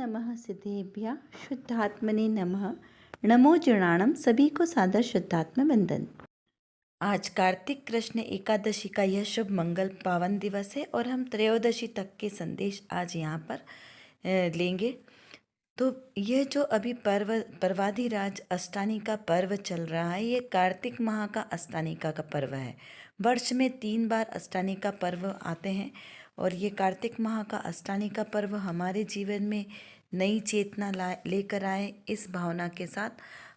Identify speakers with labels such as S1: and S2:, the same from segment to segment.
S1: नमः सिद्धेभ्यः शुद्धात्मने नमः। नमो जनाणम, सभी को सादर शुद्धात्म वंदन। आज कार्तिक कृष्ण एकादशी का यह शुभ मंगल पावन दिवस है और हम त्रयोदशी तक के संदेश आज यहाँ पर लेंगे। तो यह जो अभी पर्वाधिराज अष्टानी का पर्व चल रहा है, ये कार्तिक माह का अष्टानिका का पर्व है। वर्ष में 3 बार अष्टानी का पर्व आते हैं और ये कार्तिक माह का अष्टानी का पर्व हमारे जीवन में नई चेतना लेकर आए, इस भावना के साथ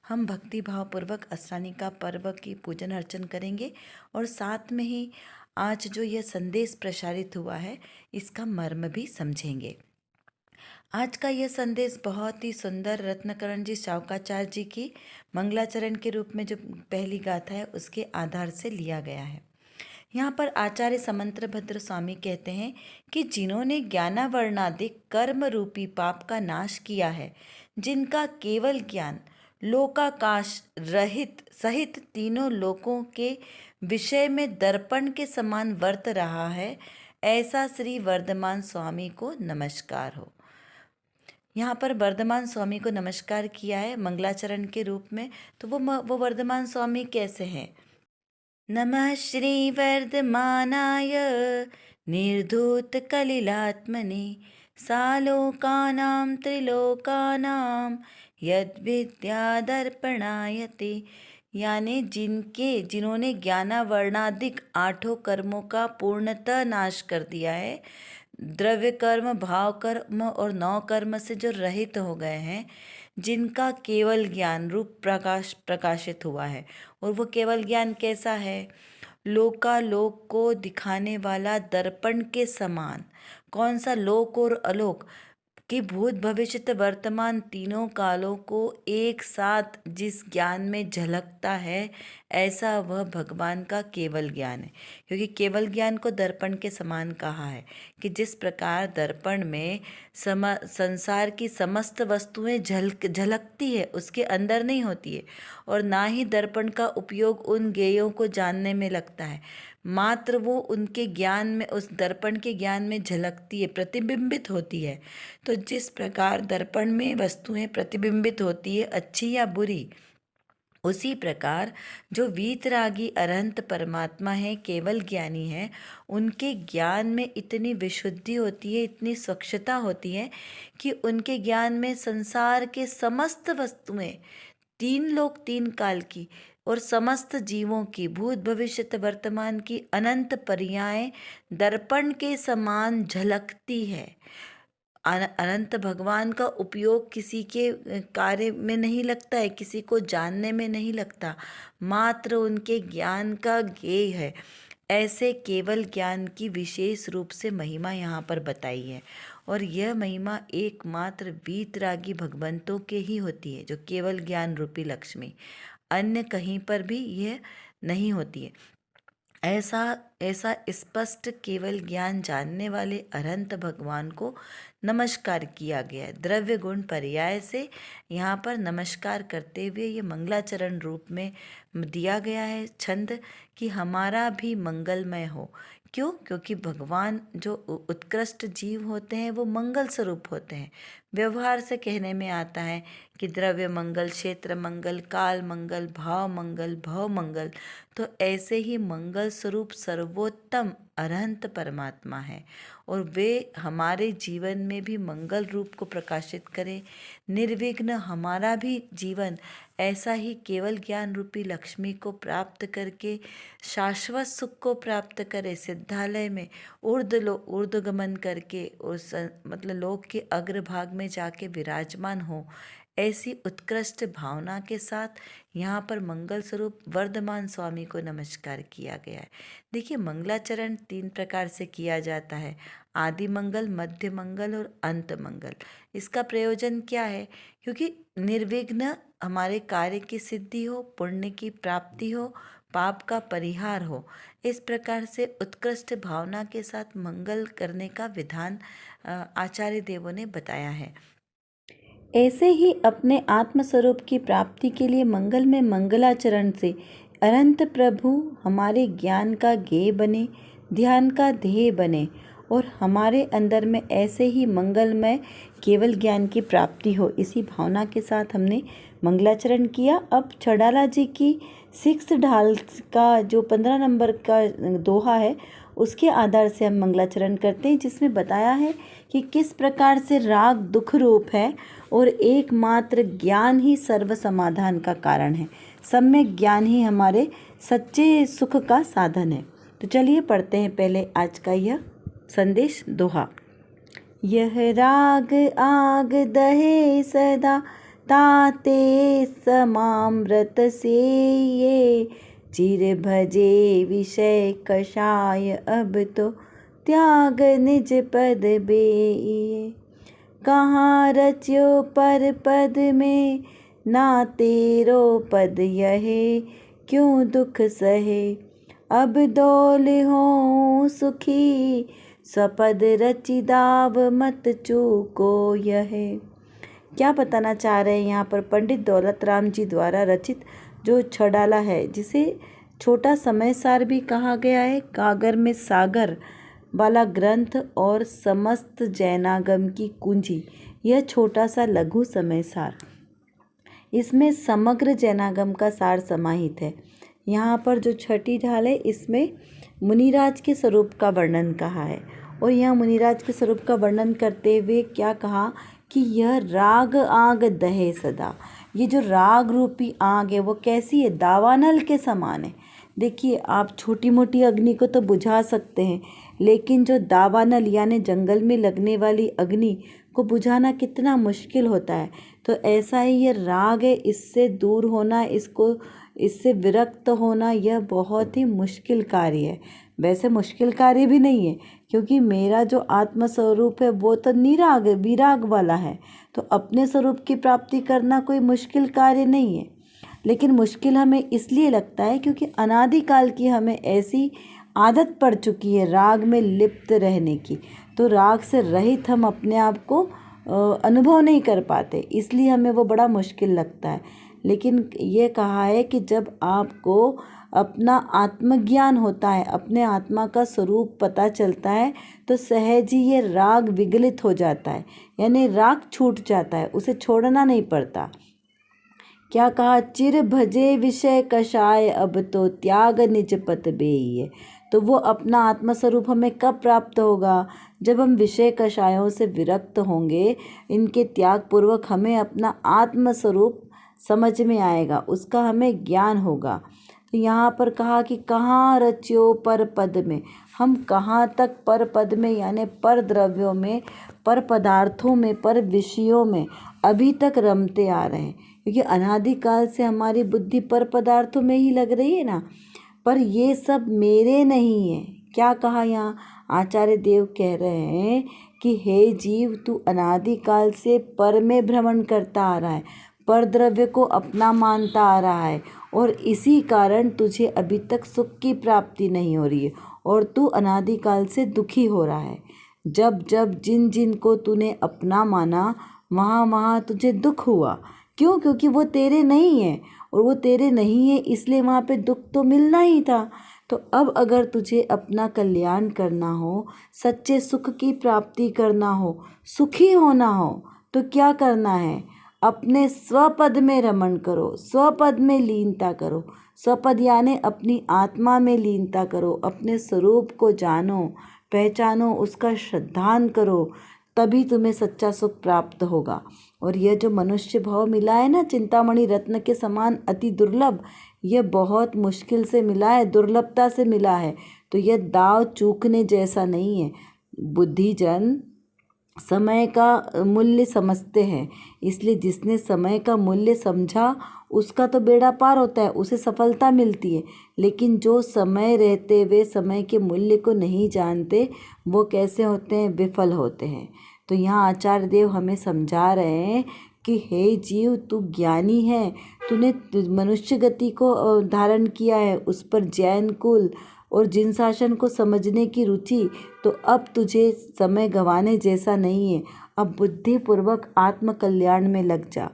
S1: हम भक्ति भावपूर्वक अष्टानी का पर्व की पूजन अर्चन करेंगे और साथ में ही आज जो यह संदेश प्रसारित हुआ है इसका मर्म भी समझेंगे। आज का यह संदेश बहुत ही सुंदर रत्नकरण जी शावकाचार्य जी की मंगलाचरण के रूप में जो पहली गाथा है उसके आधार से लिया गया है। यहाँ पर आचार्य समंतभद्र स्वामी कहते हैं कि जिन्होंने ज्ञानावरणादिक कर्म रूपी पाप का नाश किया है, जिनका केवल ज्ञान लोकाकाश रहित सहित तीनों लोकों के विषय में दर्पण के समान वर्त रहा है, ऐसा श्री वर्धमान स्वामी को नमस्कार हो। यहाँ पर वर्धमान स्वामी को नमस्कार किया है मंगलाचरण के रूप में। तो वो वर्धमान स्वामी कैसे हैं? नमः श्री वर्धमानाय निर्धूत कलिलात्मने सालोकानां त्रिलोकानां यद्विद्यादर्पणायते। यानी जिन्होंने ज्ञानावर्णादिक 8 कर्मों का पूर्णतः नाश कर दिया है, द्रव्य कर्म, भाव कर्म और 9 कर्म से जो रहित हो गए हैं, जिनका केवल ज्ञान रूप प्रकाशित हुआ है। और वो केवल ज्ञान कैसा है? लोकालोक को दिखाने वाला दर्पण के समान। कौन सा? लोक और अलोक कि भूत भविष्य वर्तमान तीनों कालों को एक साथ जिस ज्ञान में झलकता है, ऐसा वह भगवान का केवल ज्ञान है। क्योंकि केवल ज्ञान को दर्पण के समान कहा है कि जिस प्रकार दर्पण में संसार की समस्त वस्तुएं झलकती है, उसके अंदर नहीं होती है, और ना ही दर्पण का उपयोग उन ज्ञेयों को जानने में लगता है, मात्र वो उनके ज्ञान में, उस दर्पण के ज्ञान में झलकती है, प्रतिबिंबित होती है। तो जिस प्रकार दर्पण में वस्तुएं प्रतिबिंबित होती है, अच्छी या बुरी, उसी प्रकार जो वीतरागी अरहंत परमात्मा है, केवल ज्ञानी है, उनके ज्ञान में इतनी विशुद्धि होती है, इतनी स्वच्छता होती है कि उनके ज्ञान में संसार के समस्त वस्तुएं, 3 लोक 3 काल की और समस्त जीवों की, भूत भविष्य वर्तमान की अनंत पर्याय दर्पण के समान झलकती है। अनंत भगवान का उपयोग किसी के कार्य में नहीं लगता है, किसी को जानने में नहीं लगता, मात्र उनके ज्ञान का ज्ञेय है। ऐसे केवल ज्ञान की विशेष रूप से महिमा यहाँ पर बताई है और यह महिमा एकमात्र वीतरागी भगवंतों के ही होती है, जो केवल ज्ञान रूपी लक्ष्मी, अन्य कहीं पर भी यह नहीं होती है। ऐसा स्पष्ट केवल ज्ञान जानने वाले अनंत भगवान को नमस्कार किया गया है। द्रव्य गुण पर्याय से यहाँ पर नमस्कार करते हुए ये मंगलाचरण रूप में दिया गया है छंद कि हमारा भी मंगलमय हो। क्यों? क्योंकि भगवान जो उत्कृष्ट जीव होते हैं वो मंगल स्वरूप होते हैं। व्यवहार से कहने में आता है कि द्रव्य मंगल, क्षेत्र मंगल, काल मंगल, भाव मंगल, भव मंगल। तो ऐसे ही मंगल स्वरूप सर्वोत्तम अरहंत परमात्मा है और वे हमारे जीवन में भी मंगल रूप को प्रकाशित करें। निर्विघ्न हमारा भी जीवन ऐसा ही केवल ज्ञान रूपी लक्ष्मी को प्राप्त करके शाश्वत सुख को प्राप्त करे, सिद्धालय में ऊर्ध्वगमन करके उस मतलब लोक के अग्रभाग में जाके विराजमान हो। ऐसी उत्कृष्ट भावना के साथ यहाँ पर मंगल स्वरूप वर्धमान स्वामी को नमस्कार किया गया है। देखिए, मंगलाचरण 3 प्रकार से किया जाता है: आदि मंगल, मध्य मंगल और अंत मंगल। इसका प्रयोजन क्या है? क्योंकि निर्विघ्न हमारे कार्य की सिद्धि हो, पुण्य की प्राप्ति हो, पाप का परिहार हो। इस प्रकार से उत्कृष्ट भावना के साथ मंगल करने का विधान आचार्य देवों ने बताया है। ऐसे ही अपने आत्मस्वरूप की प्राप्ति के लिए मंगल में मंगलाचरण से अनंत प्रभु हमारे ज्ञान का ज्ञेय बने, ध्यान का ध्येय बने और हमारे अंदर में ऐसे ही मंगलमय केवल ज्ञान की प्राप्ति हो, इसी भावना के साथ हमने मंगलाचरण किया। अब छड़ाला जी की 6 ढाल का जो 15 नंबर का दोहा है उसके आधार से हम मंगलाचरण करते हैं, जिसमें बताया है कि किस प्रकार से राग दुख रूप है और एकमात्र ज्ञान ही सर्व समाधान का कारण है। सम्यक ज्ञान ही हमारे सच्चे सुख का साधन है। तो चलिए पढ़ते हैं पहले आज का यह संदेश दोहा। यह राग आग दहे सदा ताते समामृत से ये, चिर भजे विषय कषाय अब तो त्याग निज पद बेये। कहाँ रच्यो पर पद में ना तेरो पद यहे, क्यों दुख सहे अब डोल हो सुखी, स्वपद रचि दाव मत चूको यहे। क्या बताना चाह रहे हैं यहाँ पर पंडित दौलत राम जी द्वारा रचित जो छड़ाला है, जिसे छोटा समय सार भी कहा गया है, कागर में सागर वाला ग्रंथ और समस्त जैनागम की कुंजी, यह छोटा सा लघु समय सार, इसमें समग्र जैनागम का सार समाहित है। यहाँ पर जो छठी ढाल है इसमें मुनिराज के स्वरूप का वर्णन कहा है, और यहाँ मुनिराज के स्वरूप का वर्णन करते हुए क्या कहा कि यह राग आग दहे सदा। ये जो राग रूपी आग है वो कैसी है, दावानल के समान है। देखिए, आप छोटी मोटी अग्नि को तो बुझा सकते हैं, लेकिन जो दावानल यानी जंगल में लगने वाली अग्नि को बुझाना कितना मुश्किल होता है। तो ऐसा ही ये राग है, इससे दूर होना, इससे विरक्त होना, यह बहुत ही मुश्किल कार्य है। वैसे मुश्किल कार्य भी नहीं है, क्योंकि मेरा जो आत्मस्वरूप है वो तो निराग है, विराग वाला है। तो अपने स्वरूप की प्राप्ति करना कोई मुश्किल कार्य नहीं है, लेकिन मुश्किल हमें इसलिए लगता है क्योंकि अनादिकाल की हमें ऐसी आदत पड़ चुकी है राग में लिप्त रहने की। तो राग से रहित हम अपने आप को अनुभव नहीं कर पाते, इसलिए हमें वो बड़ा मुश्किल लगता है। लेकिन ये कहा है कि जब आपको अपना आत्मज्ञान होता है, अपने आत्मा का स्वरूप पता चलता है, तो सहज ही ये राग विगलित हो जाता है, यानी राग छूट जाता है, उसे छोड़ना नहीं पड़ता। क्या कहा, चिर भजे विषय कषाय अब तो त्याग निज पत बेय। तो वो अपना आत्मस्वरूप हमें कब प्राप्त होगा, जब हम विषय कषायों से विरक्त होंगे, इनके त्याग पूर्वक हमें अपना आत्मस्वरूप समझ में आएगा, उसका हमें ज्ञान होगा। तो यहाँ पर कहा कि कहाँ रच्यो पर पद में, हम कहाँ तक पर पद में यानी पर द्रव्यों में, पर पदार्थों में, पर विषयों में अभी तक रमते आ रहे हैं, क्योंकि अनादिकाल से हमारी बुद्धि पर पदार्थों में ही लग रही है ना। पर ये सब मेरे नहीं है। क्या कहा यहाँ, आचार्य देव कह रहे हैं कि हे जीव, तू अनादिकाल से पर में भ्रमण करता आ रहा है, पर द्रव्य को अपना मानता आ रहा है, और इसी कारण तुझे अभी तक सुख की प्राप्ति नहीं हो रही है, और तू अनादिकाल से दुखी हो रहा है। जब जब जिन जिन को तूने अपना माना, वहाँ वहाँ तुझे दुख हुआ। क्यों? क्योंकि वो तेरे नहीं है, और वो तेरे नहीं है इसलिए वहाँ पे दुख तो मिलना ही था। तो अब अगर तुझे अपना कल्याण करना हो, सच्चे सुख की प्राप्ति करना हो, सुखी होना हो, तो क्या करना है, अपने स्वपद में रमण करो, स्वपद में लीनता करो। स्वपद यानी अपनी आत्मा में लीनता करो, अपने स्वरूप को जानो, पहचानो, उसका श्रद्धान करो, तभी तुम्हें सच्चा सुख प्राप्त होगा। और यह जो मनुष्य भाव मिला है ना, चिंतामणि रत्न के समान अति दुर्लभ, यह बहुत मुश्किल से मिला है, दुर्लभता से मिला है। तो यह दाव चूकने जैसा नहीं है। बुद्धिजन समय का मूल्य समझते हैं, इसलिए जिसने समय का मूल्य समझा उसका तो बेड़ा पार होता है, उसे सफलता मिलती है। लेकिन जो समय रहते हुए समय के मूल्य को नहीं जानते, वो कैसे होते हैं, विफल होते हैं। तो यहाँ आचार्य देव हमें समझा रहे हैं कि हे जीव, तू ज्ञानी है, तूने मनुष्य गति को धारण किया है, उस पर जैन कुल और जिन शासन को समझने की रुचि, तो अब तुझे समय गंवाने जैसा नहीं है। अब बुद्धिपूर्वक आत्मकल्याण में लग जा।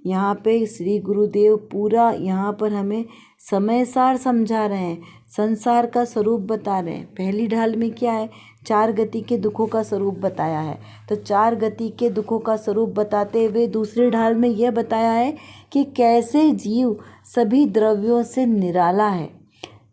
S1: यहाँ पे श्री गुरुदेव पूरा यहाँ पर हमें समय सार समझा रहे हैं, संसार का स्वरूप बता रहे हैं। पहली ढाल में क्या है, चार गति के दुखों का स्वरूप बताया है। तो चार गति के दुखों का स्वरूप बताते हुए दूसरी ढाल में यह बताया है कि कैसे जीव सभी द्रव्यों से निराला है।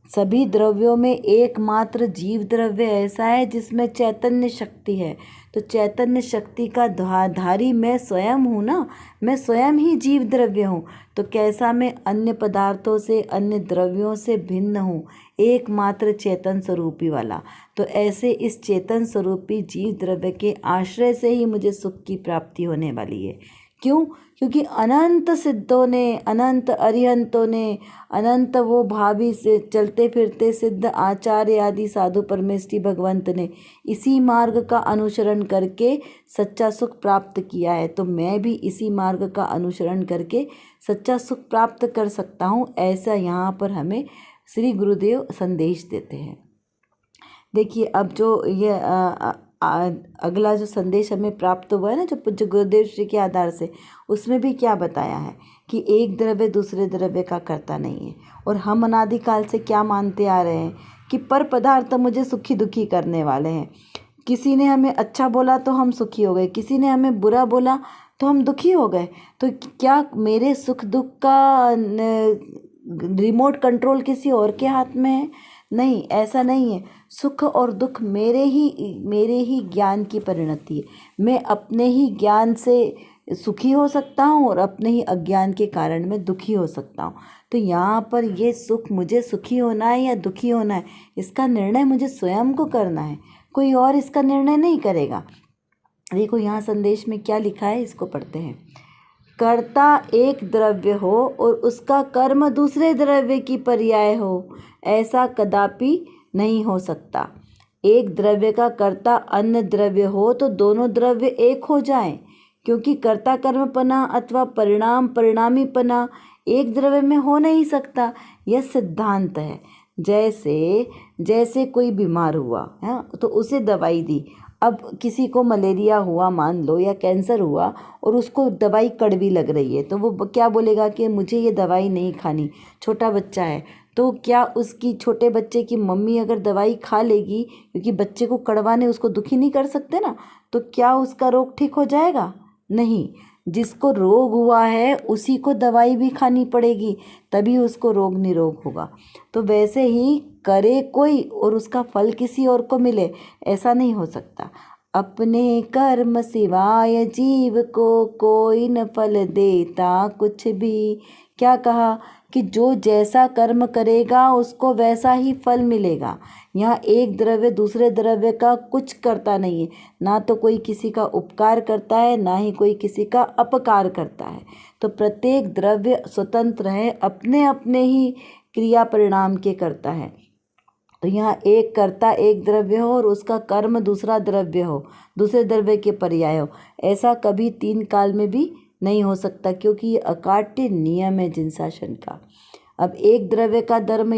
S1: सभी द्रव्यों में एकमात्र जीव द्रव्य ऐसा है जिसमें चैतन्य शक्ति है। तो चैतन्य शक्ति का धारी मैं स्वयं हूँ ना, मैं स्वयं ही जीव द्रव्य हूँ। तो कैसा मैं अन्य पदार्थों से, अन्य द्रव्यों से भिन्न हूँ, एकमात्र चेतन स्वरूपी वाला। तो ऐसे इस चेतन स्वरूपी जीव द्रव्य के आश्रय से ही मुझे सुख की प्राप्ति होने वाली है। क्यों? क्योंकि अनंत सिद्धों ने, अनंत अरिहंतों ने, अनंत वो भावी से चलते फिरते सिद्ध आचार्य आदि साधु परमेष्ठी भगवंत ने इसी मार्ग का अनुसरण करके सच्चा सुख प्राप्त किया है। तो मैं भी इसी मार्ग का अनुसरण करके सच्चा सुख प्राप्त कर सकता हूँ, ऐसा यहाँ पर हमें श्री गुरुदेव संदेश देते हैं। देखिए अब जो ये अगला जो संदेश हमें प्राप्त हुआ है ना, जो पूज्य गुरुदेव श्री के आधार से, उसमें भी क्या बताया है कि एक द्रव्य दूसरे द्रव्य का कर्ता नहीं है। और हम अनादिकाल से क्या मानते आ रहे हैं कि पर पदार्थ मुझे सुखी दुखी करने वाले हैं। किसी ने हमें अच्छा बोला तो हम सुखी हो गए, किसी ने हमें बुरा बोला तो हम दुखी हो गए। तो क्या मेरे सुख दुख का रिमोट कंट्रोल किसी और के हाथ में है? नहीं, ऐसा नहीं है। सुख और दुख मेरे ही ज्ञान की परिणति है। मैं अपने ही ज्ञान से सुखी हो सकता हूँ और अपने ही अज्ञान के कारण मैं दुखी हो सकता हूँ। तो यहाँ पर ये सुख, मुझे सुखी होना है या दुखी होना है, इसका निर्णय मुझे स्वयं को करना है, कोई और इसका निर्णय नहीं करेगा। देखो यहाँ संदेश में क्या लिखा है, इसको पढ़ते हैं। कर्ता एक द्रव्य हो और उसका कर्म दूसरे द्रव्य की पर्याय हो, ऐसा कदापि नहीं हो सकता। एक द्रव्य का कर्ता अन्य द्रव्य हो तो दोनों द्रव्य एक हो जाएं, क्योंकि कर्ता कर्मपना अथवा परिणाम परिणामीपना एक द्रव्य में हो नहीं सकता। यह सिद्धांत है। जैसे कोई बीमार हुआ है तो उसे दवाई दी। अब किसी को मलेरिया हुआ मान लो, या कैंसर हुआ, और उसको दवाई कड़वी लग रही है, तो वो क्या बोलेगा कि मुझे ये दवाई नहीं खानी। छोटा बच्चा है तो क्या उसकी, छोटे बच्चे की मम्मी अगर दवाई खा लेगी, क्योंकि बच्चे को कड़वाने उसको दुखी नहीं कर सकते ना, तो क्या उसका रोग ठीक हो जाएगा? नहीं। जिसको रोग हुआ है उसी को दवाई भी खानी पड़ेगी, तभी उसको रोग निरोग होगा। तो वैसे ही करे कोई और उसका फल किसी और को मिले, ऐसा नहीं हो सकता। अपने कर्म सिवाय जीव को कोई न फल देता कुछ भी। क्या कहा कि जो जैसा कर्म करेगा उसको वैसा ही फल मिलेगा। यहाँ एक द्रव्य दूसरे द्रव्य का कुछ करता नहीं है, ना तो कोई किसी का उपकार करता है, ना ही कोई किसी का अपकार करता है। तो प्रत्येक द्रव्य स्वतंत्र है, अपने अपने ही क्रिया परिणाम के करता है। तो यहाँ एक कर्ता एक द्रव्य हो और उसका कर्म दूसरा द्रव्य हो, दूसरे द्रव्य के पर्याय हो, ऐसा कभी तीन काल में भी नहीं हो सकता, क्योंकि ये अकाट्य नियम है जिन शासन का। अब एक द्रव्य का धर्म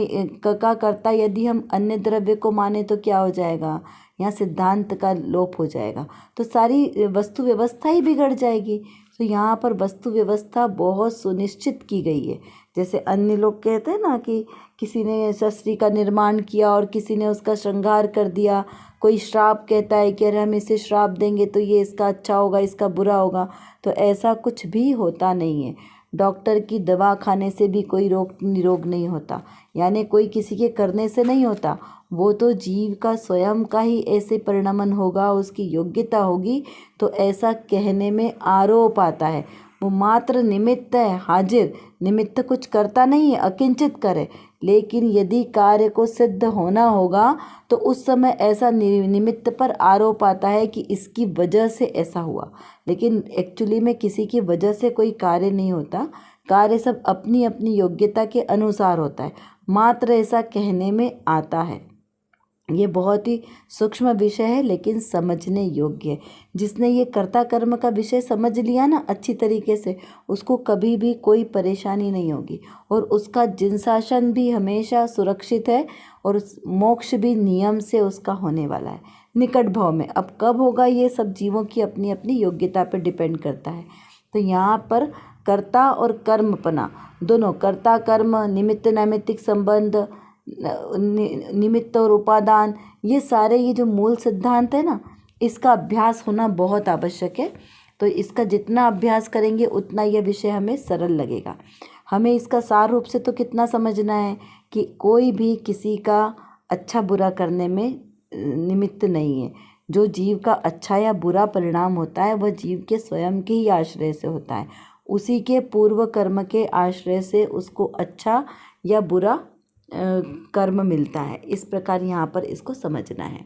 S1: का कर्ता यदि हम अन्य द्रव्य को माने तो क्या हो जाएगा? यहाँ सिद्धांत का लोप हो जाएगा, तो सारी वस्तु व्यवस्था ही बिगड़ जाएगी। तो यहाँ पर वस्तु व्यवस्था बहुत सुनिश्चित की गई है। जैसे अन्य लोग कहते हैं ना कि किसी ने शस्त्री का निर्माण किया और किसी ने उसका श्रृंगार कर दिया। कोई श्राप कहता है कि अरे हम इसे श्राप देंगे तो ये इसका अच्छा होगा, इसका बुरा होगा। तो ऐसा कुछ भी होता नहीं है। डॉक्टर की दवा खाने से भी कोई रोग निरोग नहीं होता, यानी कोई किसी के करने से नहीं होता। वो तो जीव का स्वयं का ही ऐसे परिणमन होगा, उसकी योग्यता होगी। तो ऐसा कहने में आरोप आता है। वो मात्र निमित्त है, हाजिर निमित्त, कुछ करता नहीं है, अकिंचित करे। लेकिन यदि कार्य को सिद्ध होना होगा तो उस समय ऐसा निमित्त पर आरोप आता है कि इसकी वजह से ऐसा हुआ। लेकिन एक्चुअली में किसी की वजह से कोई कार्य नहीं होता। कार्य सब अपनी अपनी योग्यता के अनुसार होता है, मात्र ऐसा कहने में आता है। ये बहुत ही सूक्ष्म विषय है, लेकिन समझने योग्य है। जिसने ये कर्ता कर्म का विषय समझ लिया ना अच्छी तरीके से, उसको कभी भी कोई परेशानी नहीं होगी, और उसका जिनशासन भी हमेशा सुरक्षित है, और मोक्ष भी नियम से उसका होने वाला है निकट भाव में। अब कब होगा ये सब जीवों की अपनी अपनी योग्यता पर डिपेंड करता है। तो यहाँ पर कर्ता और कर्मपना दोनों, कर्ता कर्म, निमित्त नैमित्तिक संबंध, निमित्त और उपादान, ये सारे ये जो मूल सिद्धांत है ना, इसका अभ्यास होना बहुत आवश्यक है। तो इसका जितना अभ्यास करेंगे उतना यह विषय हमें सरल लगेगा। हमें इसका सार रूप से तो कितना समझना है कि कोई भी किसी का अच्छा बुरा करने में निमित्त नहीं है। जो जीव का अच्छा या बुरा परिणाम होता है वह जीव के स्वयं के ही आश्रय से होता है, उसी के पूर्व कर्म के आश्रय से उसको अच्छा या बुरा कर्म मिलता है। इस प्रकार यहाँ पर इसको समझना है।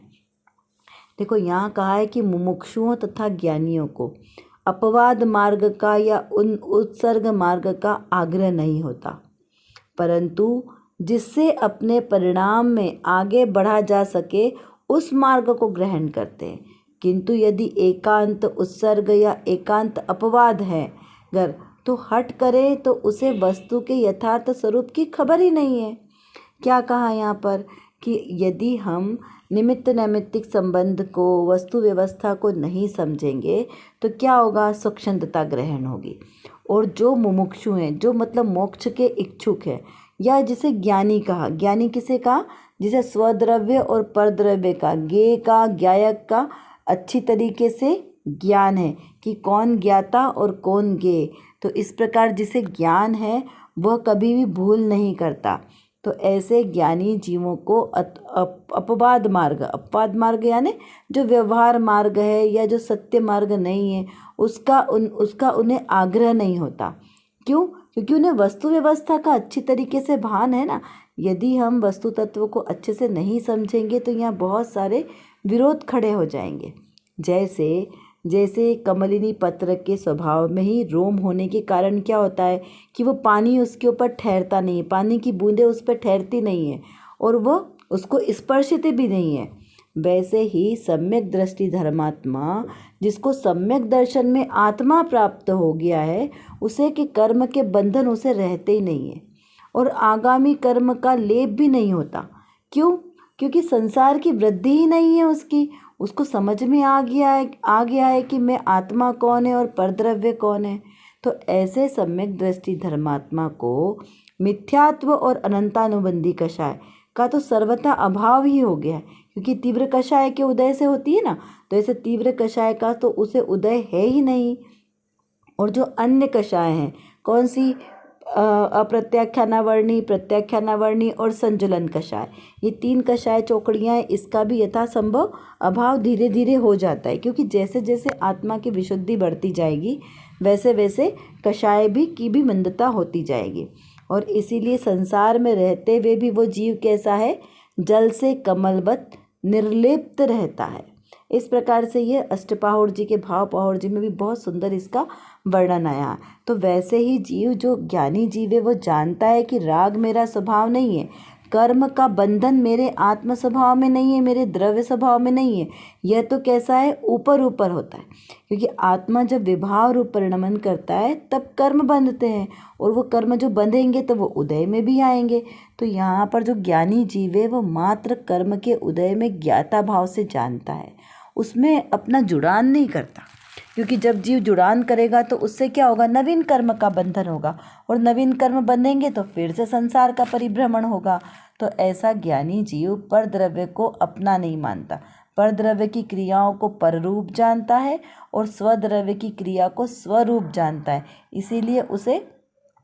S1: देखो यहाँ कहा है कि मुमुक्षुओं तथा ज्ञानियों को अपवाद मार्ग का या उत्सर्ग मार्ग का आग्रह नहीं होता, परंतु जिससे अपने परिणाम में आगे बढ़ा जा सके उस मार्ग को ग्रहण करते हैं। किंतु यदि एकांत उत्सर्ग या एकांत अपवाद है अगर तो हट करे तो उसे वस्तु के यथार्थ स्वरूप की खबर ही नहीं है। क्या कहा यहाँ पर कि यदि हम निमित्त नैमित्तिक संबंध को, वस्तु व्यवस्था को नहीं समझेंगे तो क्या होगा, स्वच्छंदता ग्रहण होगी। और जो मुमुक्षु हैं, जो मतलब मोक्ष के इच्छुक है, या जिसे ज्ञानी कहा, ज्ञानी किसे कहा, जिसे स्वद्रव्य और परद्रव्य का, ज्ञेय का, ज्ञायक का अच्छी तरीके से ज्ञान है कि कौन ज्ञाता और कौन ज्ञेय। तो इस प्रकार जिसे ज्ञान है वह कभी भी भूल नहीं करता। तो ऐसे ज्ञानी जीवों को अपवाद मार्ग यानी जो व्यवहार मार्ग है या जो सत्य मार्ग नहीं है उसका उन्हें आग्रह नहीं होता। क्यों? क्योंकि उन्हें वस्तु व्यवस्था का अच्छी तरीके से भान है ना। यदि हम वस्तु तत्व को अच्छे से नहीं समझेंगे तो यहाँ बहुत सारे विरोध खड़े हो जाएंगे। जैसे कमलिनी पत्र के स्वभाव में ही रोम होने के कारण क्या होता है कि वो पानी उसके ऊपर ठहरता नहीं है, पानी की बूंदें उस पर ठहरती नहीं है और वह उसको स्पर्शित भी नहीं है। वैसे ही सम्यक दृष्टि धर्मात्मा, जिसको सम्यक दर्शन में आत्मा प्राप्त हो गया है, उसे के कर्म के बंधन उसे रहते ही नहीं है और आगामी कर्म का लेप भी नहीं होता। क्यों? क्योंकि संसार की वृद्धि ही नहीं है उसको समझ में आ गया है कि मैं आत्मा कौन है और परद्रव्य कौन है। तो ऐसे सम्यक दृष्टि धर्मात्मा को मिथ्यात्व और अनंतानुबंधी कषाय का तो सर्वथा अभाव ही हो गया है, क्योंकि तीव्र कषाय के उदय से होती है ना, तो ऐसे तीव्र कषाय का तो उसे उदय है ही नहीं। और जो अन्य कषाय हैं, कौन सी, अप्रत्याख्यानावर्णी, प्रत्याख्यानावर्णी और संजुलन कषाय, ये 3 कषाय चौकड़ियाँ हैं, इसका भी यथासंभव अभाव धीरे धीरे हो जाता है। क्योंकि जैसे जैसे आत्मा की विशुद्धि बढ़ती जाएगी वैसे वैसे कषाय की भी मंदता होती जाएगी। और इसीलिए संसार में रहते हुए भी वो जीव कैसा है, जल से कमलवत निर्लिप्त रहता है। इस प्रकार से ये अष्टपाहुर जी के भाव पाहुर जी में भी बहुत सुंदर इसका वर्णन आया। तो वैसे ही जीव, जो ज्ञानी जीव है, वो जानता है कि राग मेरा स्वभाव नहीं है, कर्म का बंधन मेरे आत्म स्वभाव में नहीं है, मेरे द्रव्य स्वभाव में नहीं है। यह तो कैसा है, ऊपर ऊपर होता है। क्योंकि आत्मा जब विभाव रूप परिणमन करता है तब कर्म बंधते हैं, और वो कर्म जो बंधेंगे तो वो उदय में भी आएंगे। तो यहाँ पर जो ज्ञानी जीव है वो मात्र कर्म के उदय में ज्ञाता भाव से जानता है, उसमें अपना जुड़ान नहीं करता। क्योंकि जब जीव जुड़ान करेगा तो उससे क्या होगा, नवीन कर्म का बंधन होगा, और नवीन कर्म बंधेंगे तो फिर से संसार का परिभ्रमण होगा। तो ऐसा ज्ञानी जीव परद्रव्य को अपना नहीं मानता, परद्रव्य की क्रियाओं को पररूप जानता है और स्वद्रव्य की क्रिया को स्वरूप जानता है। इसीलिए उसे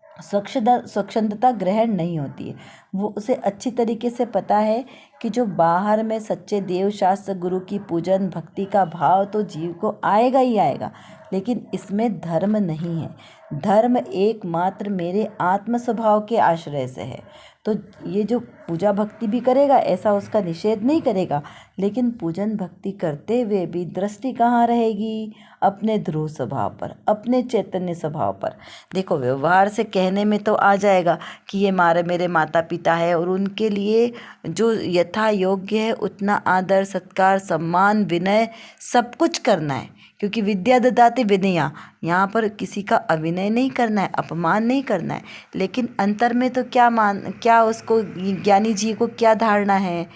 S1: स्वच्छंदता ग्रहण नहीं होती है। वो उसे अच्छी तरीके से पता है कि जो बाहर में सच्चे देव शास्त्र गुरु की पूजन भक्ति का भाव तो जीव को आएगा ही आएगा, लेकिन इसमें धर्म नहीं है। धर्म एकमात्र मेरे आत्म स्वभाव के आश्रय से है। तो ये जो पूजा भक्ति भी करेगा ऐसा उसका निषेध नहीं करेगा, लेकिन पूजन भक्ति करते हुए भी दृष्टि कहाँ रहेगी, अपने ध्रुव स्वभाव पर, अपने चैतन्य स्वभाव पर। देखो व्यवहार से कहने में तो आ जाएगा कि ये मेरे माता पिता है और उनके लिए जो यथा योग्य है उतना आदर सत्कार सम्मान विनय सब कुछ करना है, क्योंकि विद्या ददाति विनया, यहाँ पर किसी का अविनय नहीं करना है, अपमान नहीं करना है। लेकिन अंतर में तो क्या उसको ज्ञानी जी को क्या धारणा है,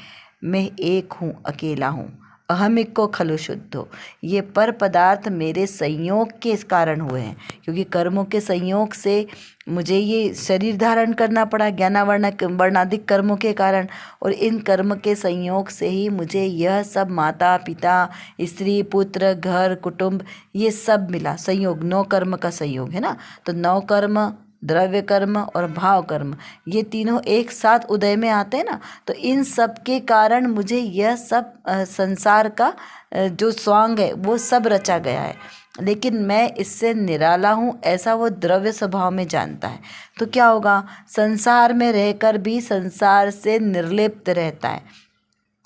S1: मैं एक हूँ, अकेला हूँ, अहमिको खलु शुद्धो, ये पर पदार्थ मेरे संयोग के कारण हुए हैं, क्योंकि कर्मों के संयोग से मुझे ये शरीर धारण करना पड़ा वर्णादिक कर्मों के कारण, और इन कर्म के संयोग से ही मुझे यह सब माता पिता स्त्री पुत्र घर कुटुंब ये सब मिला। संयोग 9 कर्म का संयोग है ना, तो 9 कर्म द्रव्य कर्म और भाव कर्म ये तीनों एक साथ उदय में आते हैं ना, तो इन सब के कारण मुझे यह सब संसार का जो स्वांग है वो सब रचा गया है। लेकिन मैं इससे निराला हूँ ऐसा वो द्रव्य स्वभाव में जानता है, तो क्या होगा, संसार में रहकर भी संसार से निर्लिप्त रहता है।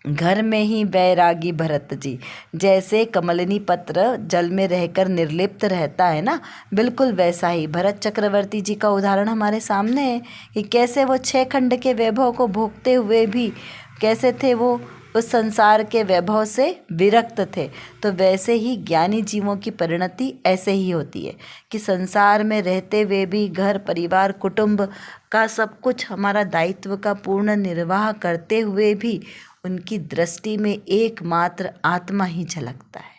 S1: घर में ही बैरागी भरत जी, जैसे कमलिनी पत्र जल में रहकर निर्लिप्त रहता है ना, बिल्कुल वैसा ही भरत चक्रवर्ती जी का उदाहरण हमारे सामने है कि कैसे वो 6 खंड के वैभव को भोगते हुए भी कैसे थे, वो उस संसार के वैभव से विरक्त थे। तो वैसे ही ज्ञानी जीवों की परिणति ऐसे ही होती है कि संसार में रहते हुए भी घर परिवार कुटुंब का सब कुछ हमारा दायित्व का पूर्ण निर्वाह करते हुए भी उनकी दृष्टि में एकमात्र आत्मा ही झलकता है।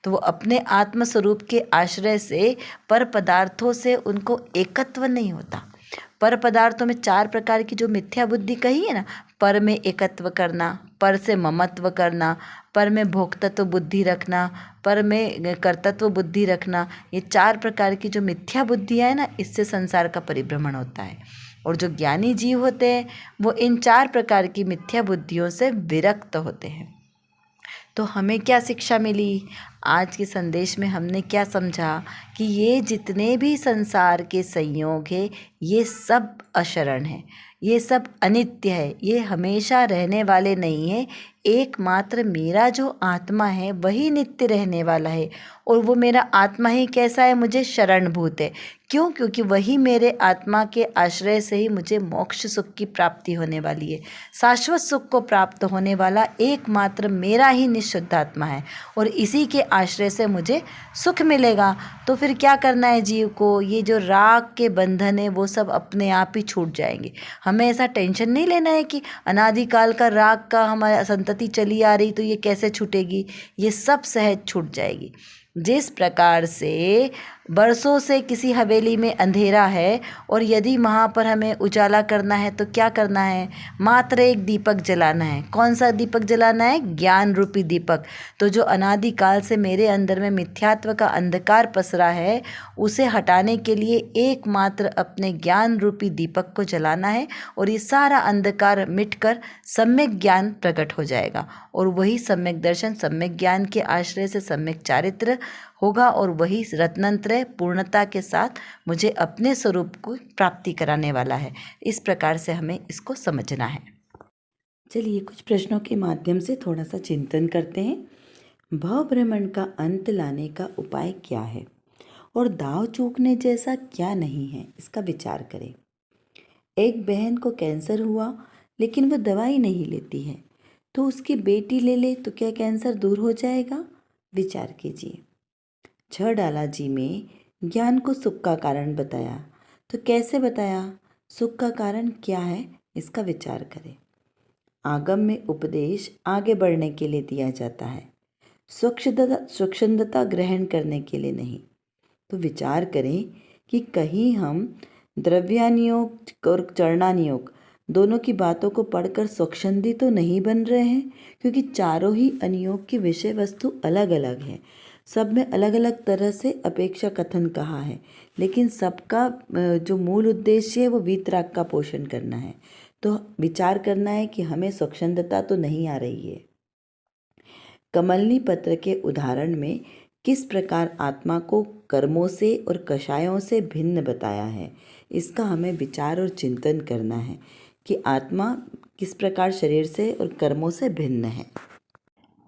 S1: तो वो अपने आत्म स्वरूप के आश्रय से पर पदार्थों से उनको एकत्व नहीं होता। पर पदार्थों में 4 प्रकार की जो मिथ्या बुद्धि कही है ना, पर में एकत्व करना, पर से ममत्व करना, पर में भोक्तत्व बुद्धि रखना, पर में कर्तत्व बुद्धि रखना, ये 4 प्रकार की जो मिथ्या बुद्धियाँ है ना, इससे संसार का परिभ्रमण होता है। और जो ज्ञानी जीव होते हैं वो इन 4 प्रकार की मिथ्या बुद्धियों से विरक्त होते हैं। तो हमें क्या शिक्षा मिली आज के संदेश में, हमने क्या समझा कि ये जितने भी संसार के संयोग है ये सब अशरण है, ये सब अनित्य है, ये हमेशा रहने वाले नहीं है। एकमात्र मेरा जो आत्मा है वही नित्य रहने वाला है, और वो मेरा आत्मा ही कैसा है, मुझे शरणभूत है। क्यों? क्योंकि वही मेरे आत्मा के आश्रय से ही मुझे मोक्ष सुख की प्राप्ति होने वाली है। शाश्वत सुख को प्राप्त होने वाला एकमात्र मेरा ही निःशुद्ध आत्मा है, और इसी के आश्रय से मुझे सुख मिलेगा। तो फिर क्या करना है जीव को, ये जो राग के बंधन है वो सब अपने आप ही छूट जाएंगे। हमें ऐसा टेंशन नहीं लेना है कि अनादिकाल का राग का हमारा संतति चली आ रही तो ये कैसे छूटेगी, ये सब सहज छूट जाएगी। जिस प्रकार से बरसों से किसी हवेली में अंधेरा है और यदि वहाँ पर हमें उजाला करना है तो क्या करना है, मात्र एक दीपक जलाना है। कौन सा दीपक जलाना है? ज्ञान रूपी दीपक। तो जो अनादिकाल से मेरे अंदर में मिथ्यात्व का अंधकार पसरा है उसे हटाने के लिए एकमात्र अपने ज्ञान रूपी दीपक को जलाना है, और ये सारा अंधकार मिटकर सम्यक ज्ञान प्रकट हो जाएगा। और वही सम्यक दर्शन सम्यक ज्ञान के आश्रय से सम्यक चारित्र होगा, और वही रत्नत्रय पूर्णता के साथ मुझे अपने स्वरूप को प्राप्ति कराने वाला है। इस प्रकार से हमें इसको समझना है। चलिए कुछ प्रश्नों के माध्यम से थोड़ा सा चिंतन करते हैं। भव भ्रमण का अंत लाने का उपाय क्या है और दाव चूकने जैसा क्या नहीं है, इसका विचार करें। एक बहन को कैंसर हुआ लेकिन वह दवाई नहीं लेती है, तो उसकी बेटी ले ले तो क्या कैंसर दूर हो जाएगा? विचार कीजिए। 6 डाला जी में ज्ञान को सुख का कारण बताया, तो कैसे बताया? सुख का कारण क्या है, इसका विचार करें। आगम में उपदेश आगे बढ़ने के लिए दिया जाता है, स्वच्छंदता ग्रहण करने के लिए नहीं। तो विचार करें कि कहीं हम द्रव्यानियोग और चरणानियोग दोनों की बातों को पढ़कर स्वच्छंदी तो नहीं बन रहे हैं, क्योंकि चारों ही अनियोग की विषय वस्तु अलग अलग है। सब में अलग अलग तरह से अपेक्षा कथन कहा है, लेकिन सबका जो मूल उद्देश्य है वो वीतराग का पोषण करना है। तो विचार करना है कि हमें स्वच्छंदता तो नहीं आ रही है। कमलनी पत्र के उदाहरण में किस प्रकार आत्मा को कर्मों से और कषायों से भिन्न बताया है, इसका हमें विचार और चिंतन करना है कि आत्मा किस प्रकार शरीर से और कर्मों से भिन्न है।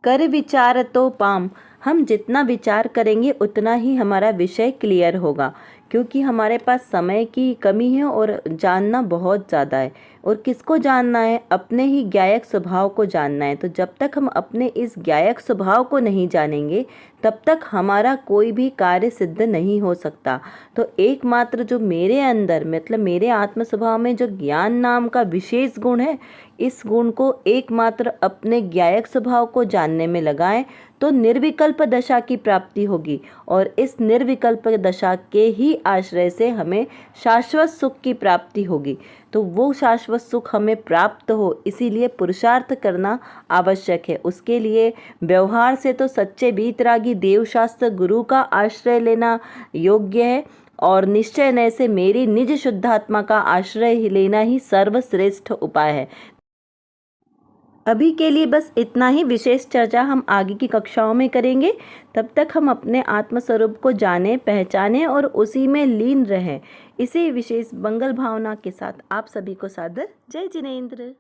S1: कर विचार तो पाम, हम जितना विचार करेंगे उतना ही हमारा विषय क्लियर होगा, क्योंकि हमारे पास समय की कमी है और जानना बहुत ज़्यादा है। और किसको जानना है? अपने ही ज्ञायक स्वभाव को जानना है। तो जब तक हम अपने इस ज्ञायक स्वभाव को नहीं जानेंगे तब तक हमारा कोई भी कार्य सिद्ध नहीं हो सकता। तो एकमात्र जो मेरे अंदर मतलब मेरे आत्म स्वभाव में जो ज्ञान नाम का विशेष गुण है, इस गुण को एकमात्र अपने ज्ञायक स्वभाव को जानने में लगाएं तो निर्विकल्प दशा की प्राप्ति होगी। और इस निर्विकल्प दशा के ही आश्रय से हमें शाश्वत सुख की प्राप्ति होगी। तो वो शाश्वत सुख हमें प्राप्त हो, इसीलिए पुरुषार्थ करना आवश्यक है। उसके लिए व्यवहार से तो सच्चे वीतरागी देवशास्त्र गुरु का आश्रय लेना योग्य है, और निश्चय नय से मेरी निज शुद्धात्मा का आश्रय लेना ही सर्वश्रेष्ठ उपाय है। अभी के लिए बस इतना ही। विशेष चर्चा हम आगे की कक्षाओं में करेंगे। तब तक हम अपने आत्मस्वरूप को जानें, पहचानें और उसी में लीन रहें। इसी विशेष मंगल भावना के साथ आप सभी को सादर जय जिनेंद्र।